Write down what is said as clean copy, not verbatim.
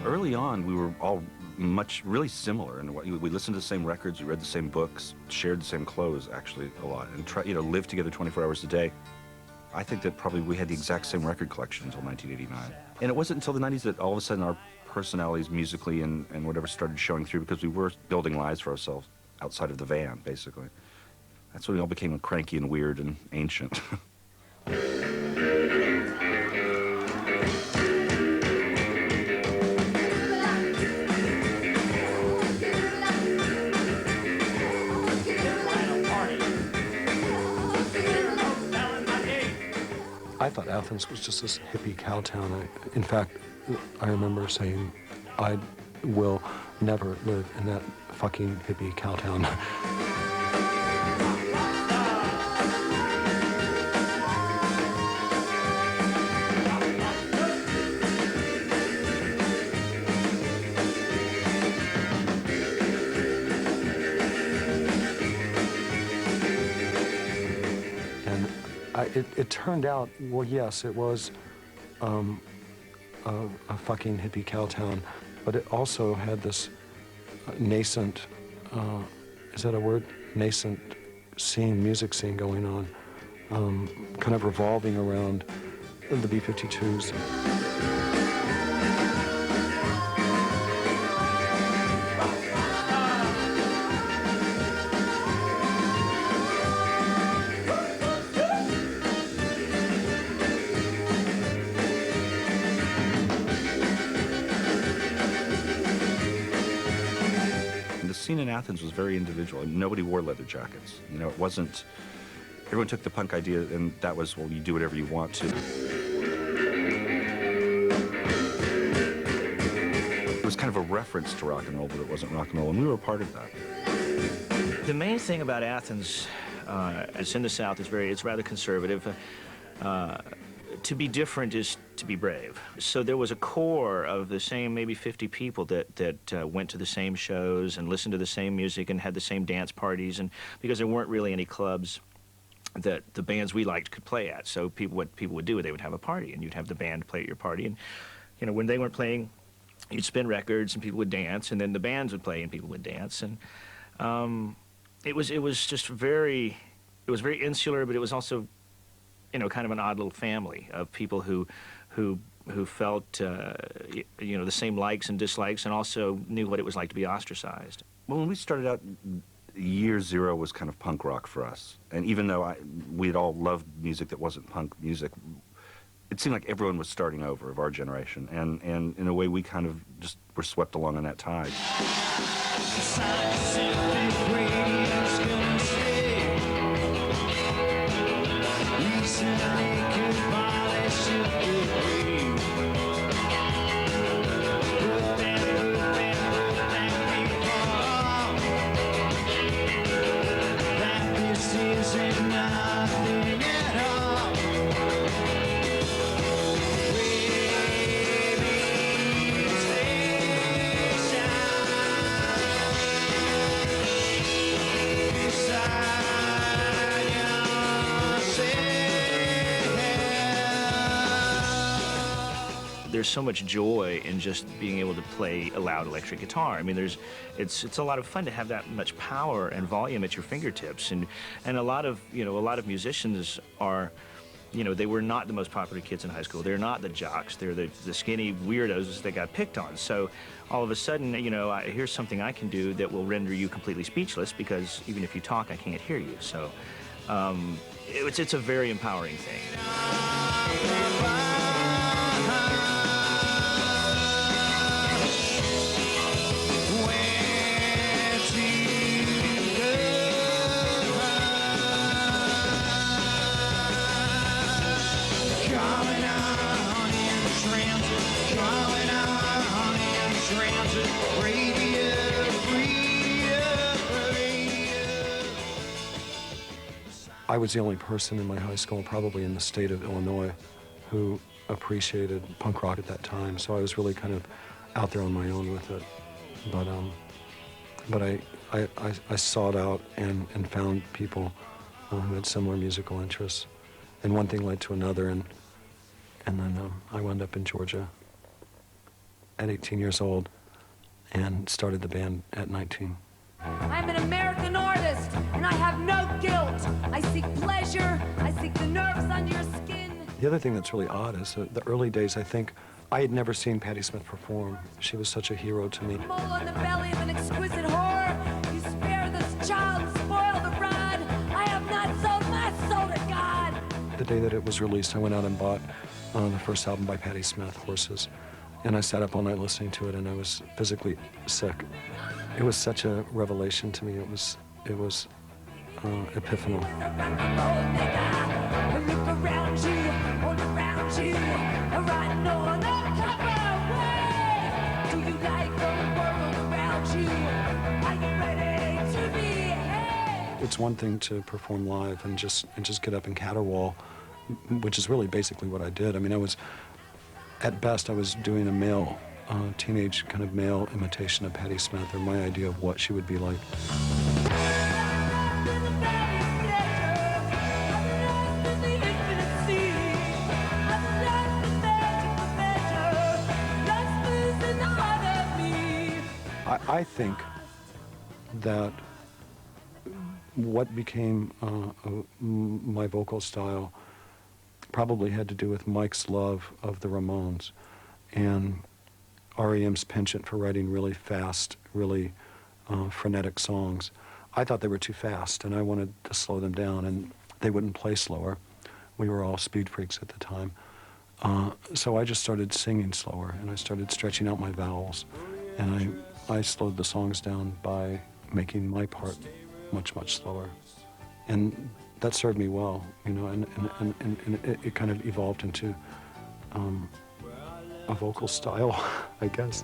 Early on, we were all really similar, and we listened to the same records, we read the same books, shared the same clothes, actually, a lot, and lived together 24 hours a day. I think that probably we had the exact same record collection until 1989. And it wasn't until the 90s that all of a sudden our personalities musically and whatever started showing through, because we were building lives for ourselves outside of the van, basically. That's when we all became cranky and weird and ancient. I thought Athens was just this hippie cow town. In fact, I remember saying, I will never live in that fucking hippie cow town. It turned out, well, yes, it was a fucking hippie cow town, but it also had this nascent, is that a word? Nascent scene, music scene going on, kind of revolving around the B-52s. The scene in Athens was very individual, and nobody wore leather jackets. You know, it wasn't, everyone took the punk idea, and that was, well, you do whatever you want to. It was kind of a reference to rock and roll, but it wasn't rock and roll, and we were a part of that. The main thing about Athens, it's in the South, it's rather conservative. To be different is to be brave. So there was a core of the same maybe 50 people that went to the same shows and listened to the same music and had the same dance parties, and because there weren't really any clubs that the bands we liked could play at. So what people would do, they would have a party, and you'd have the band play at your party. And you know, when they weren't playing, you'd spin records and people would dance, and then the bands would play and people would dance. And it was just very insular, but it was also, you know, kind of an odd little family of people who felt, you know, the same likes and dislikes, and also knew what it was like to be ostracized. Well, when we started out, year zero was kind of punk rock for us. And even though we'd all loved music that wasn't punk music, it seemed like everyone was starting over of our generation. And in a way, we kind of just were swept along on that tide. There's so much joy in just being able to play a loud electric guitar. I mean, it's a lot of fun to have that much power and volume at your fingertips, and a lot of musicians are, you know, they were not the most popular kids in high school. They're not the jocks. They're the skinny weirdos that got picked on. So all of a sudden, you know, here's something I can do that will render you completely speechless, because even if you talk, I can't hear you. So it's a very empowering thing. I was the only person in my high school, probably in the state of Illinois, who appreciated punk rock at that time. So I was really kind of out there on my own with it. But I sought out and found people who had similar musical interests. And one thing led to another, and then I wound up in Georgia. at 18 years old and started the band at 19. I'm an American artist, and I have no guilt. I seek pleasure. I seek the nerves on your skin. The other thing that's really odd is the early days, I think, I had never seen Patti Smith perform. She was such a hero to me. Mole on the belly of an exquisite whore. You spare this child and spoil the rod. I have not sold my soul to God. The day that it was released, I went out and bought the first album by Patti Smith, Horses. And I sat up all night listening to it, and I was physically sick. It was such a revelation to me. It was epiphanal. Look around you, all around you, riding on a copper wave. Do you like the world around you? Are you ready to behave? It's one thing to perform live and just get up and caterwaul, which is really basically what I did. I mean, at best, I was doing a male, teenage kind of male imitation of Patti Smith, or my idea of what she would be like. I think that what became my vocal style probably had to do with Mike's love of the Ramones and R.E.M's penchant for writing really fast, really frenetic songs. I thought they were too fast, and I wanted to slow them down, and they wouldn't play slower. We were all speed freaks at the time. So I just started singing slower, and I started stretching out my vowels, and I slowed the songs down by making my part much, much slower. And that served me well, you know, and it kind of evolved into a vocal style, I guess.